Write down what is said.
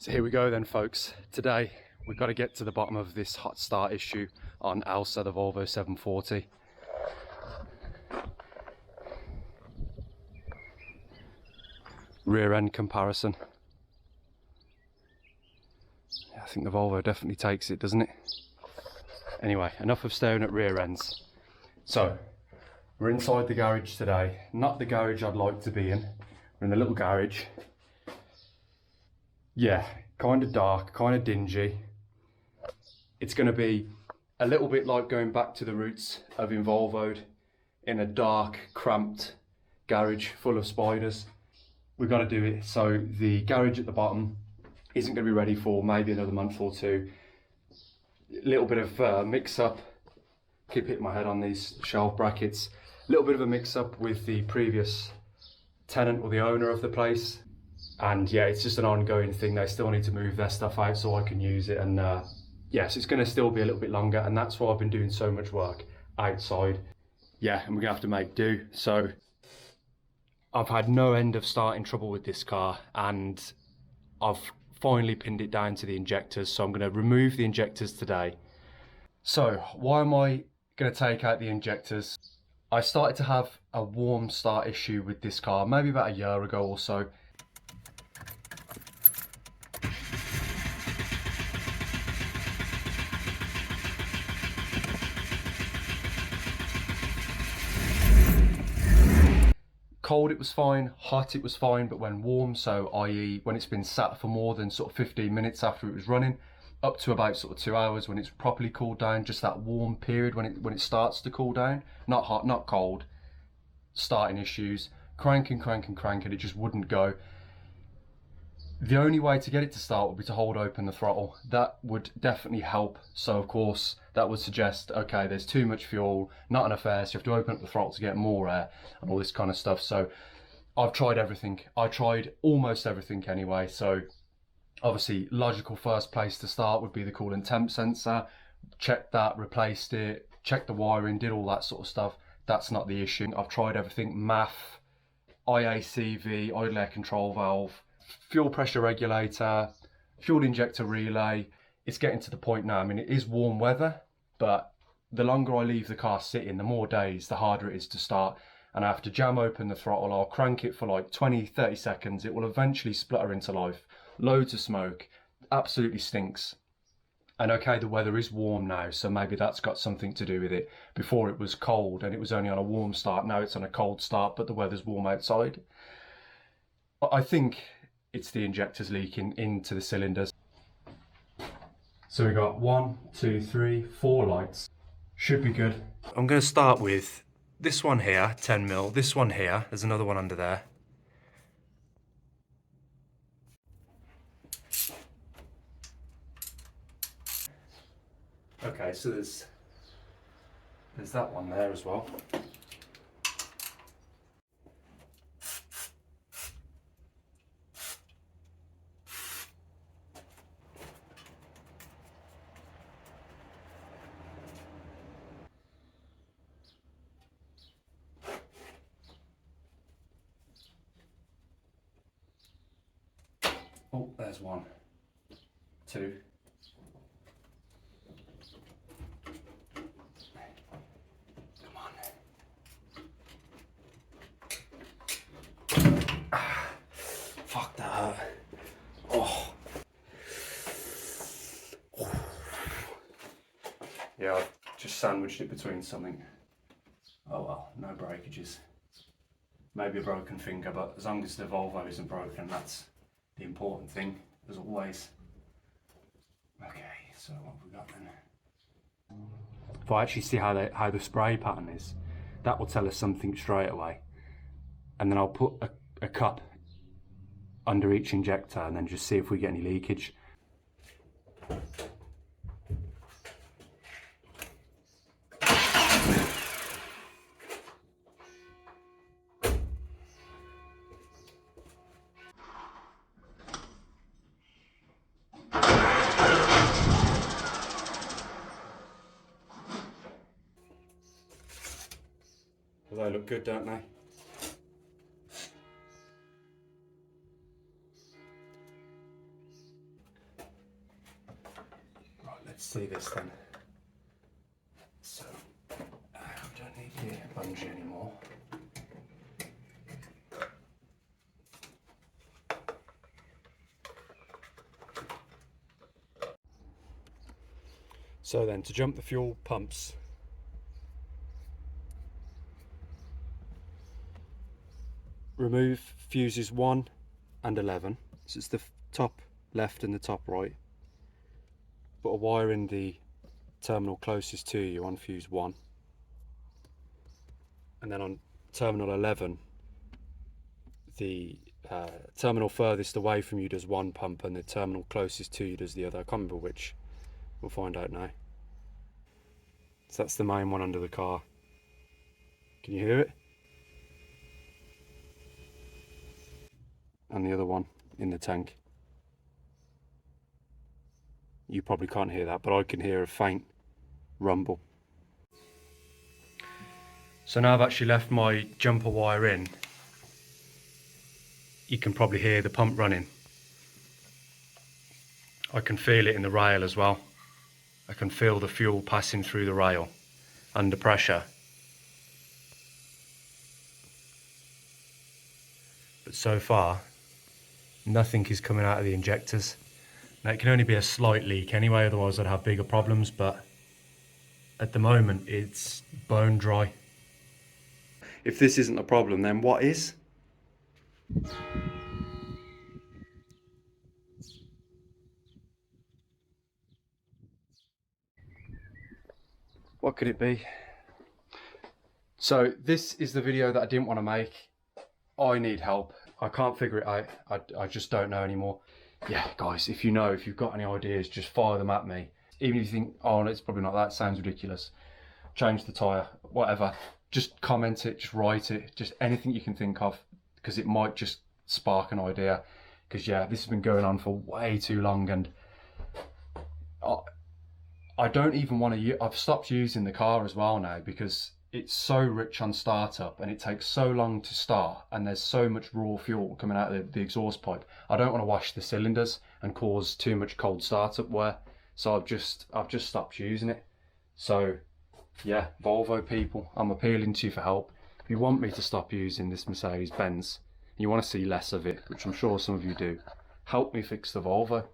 So here we go then, folks. Today we've got to get to the bottom of this hot start issue on Elsa, the Volvo 740. Rear end comparison. Yeah, I think the Volvo definitely takes it, doesn't it? Anyway, enough of staring at rear ends. So we're inside the garage today. Not the garage I'd like to be in. We're in the little garage. Yeah, kind of dark, kind of dingy. It's going to be a little bit like going back to the roots of Involvo'd in a dark, cramped garage full of spiders. We've got to do it so the garage at the bottom isn't going to be ready for maybe another month or two. A little bit of mix up. Keep hitting my head on these shelf brackets. A little bit of a mix up with the previous tenant or the owner of the place. And yeah, it's just an ongoing thing. They still need to move their stuff out so I can use it. And yes, it's going to still be a little bit longer. And that's why I've been doing so much work outside. Yeah, and we're going to have to make do. So I've had no end of starting trouble with this car. And I've finally pinned it down to the injectors. So I'm going to remove the injectors today. So why am I going to take out the injectors? I started to have a warm start issue with this car maybe about a year ago or so. Cold it was fine, hot it was fine, but when warm, so i.e. when it's been sat for more than sort of 15 minutes after it was running, up to about sort of 2 hours when it's properly cooled down, just that warm period when it starts to cool down, not hot, not cold, starting issues, cranking, it just wouldn't go. The only way to get it to start would be to hold open the throttle. That would definitely help. So of course that would suggest, okay, there's too much fuel, not enough air, so you have to open up the throttle to get more air and all this kind of stuff. So I've tried everything. I tried almost everything anyway. So obviously logical first place to start would be the coolant temp sensor. Checked that, replaced it, checked the wiring, did all that sort of stuff. That's not the issue. I've tried everything, MAF, IACV, idle air control valve, fuel pressure regulator, fuel injector relay. It's getting to the point now, I mean, it is warm weather, but the longer I leave the car sitting, the more days, the harder it is to start. And I have to jam open the throttle, I'll crank it for like 20-30 seconds, it will eventually splutter into life. Loads of smoke, absolutely stinks. And okay, the weather is warm now, so maybe that's got something to do with it. Before it was cold and it was only on a warm start, now it's on a cold start, but the weather's warm outside. I think it's the injectors leaking into the cylinders. So we got 1, 2, 3, 4 lights. Should be good. I'm going to start with this one here, 10mm. This one here, there's another one under there. Okay, so there's that one there as well. Oh, there's 1, 2. Come on. Ah, fuck that hurt. Oh. Yeah, I've just sandwiched it between something. Oh well, no breakages. Maybe a broken finger, but as long as the Volvo isn't broken, that's the important thing, as always. Okay, so what have we got then? If I actually see how the spray pattern is, that will tell us something straight away. And then I'll put a cup under each injector and then just see if we get any leakage. They look good, don't they? let's see this then. So, we don't need the bungee anymore. So then, to jump the fuel pumps, remove fuses 1 and 11. So it's the top left and the top right. Put a wire in the terminal closest to you on fuse 1. And then on terminal 11, the terminal furthest away from you does one pump and the terminal closest to you does the other. I can't remember which. We'll find out now. So that's the main one under the car. Can you hear it? And the other one in the tank. You probably can't hear that, but I can hear a faint rumble. So now I've actually left my jumper wire in. You can probably hear the pump running. I can feel it in the rail as well. I can feel the fuel passing through the rail under pressure. But so far, nothing is coming out of the injectors. Now it can only be a slight leak anyway, otherwise I'd have bigger problems, but at the moment it's bone dry. If this isn't a problem, then what is? What could it be? So this is the video that I didn't want to make. I need help. I can't figure it out. I just don't know anymore. Yeah, guys, if you know, if you've got any ideas, just fire them at me. Even if you think, oh, it's probably not that, sounds ridiculous. Change the tyre, whatever. Just comment it, just write it, just anything you can think of, because it might just spark an idea. Because yeah, this has been going on for way too long, and I don't even want to. I've stopped using the car as well now because it's so rich on startup and it takes so long to start, and there's so much raw fuel coming out of the exhaust pipe. I don't want to wash the cylinders and cause too much cold startup wear, so I've just stopped using it. So yeah, Volvo people, I'm appealing to you for help. If you want me to stop using this Mercedes-Benz, and you want to see less of it, which I'm sure some of you do, help me fix the Volvo.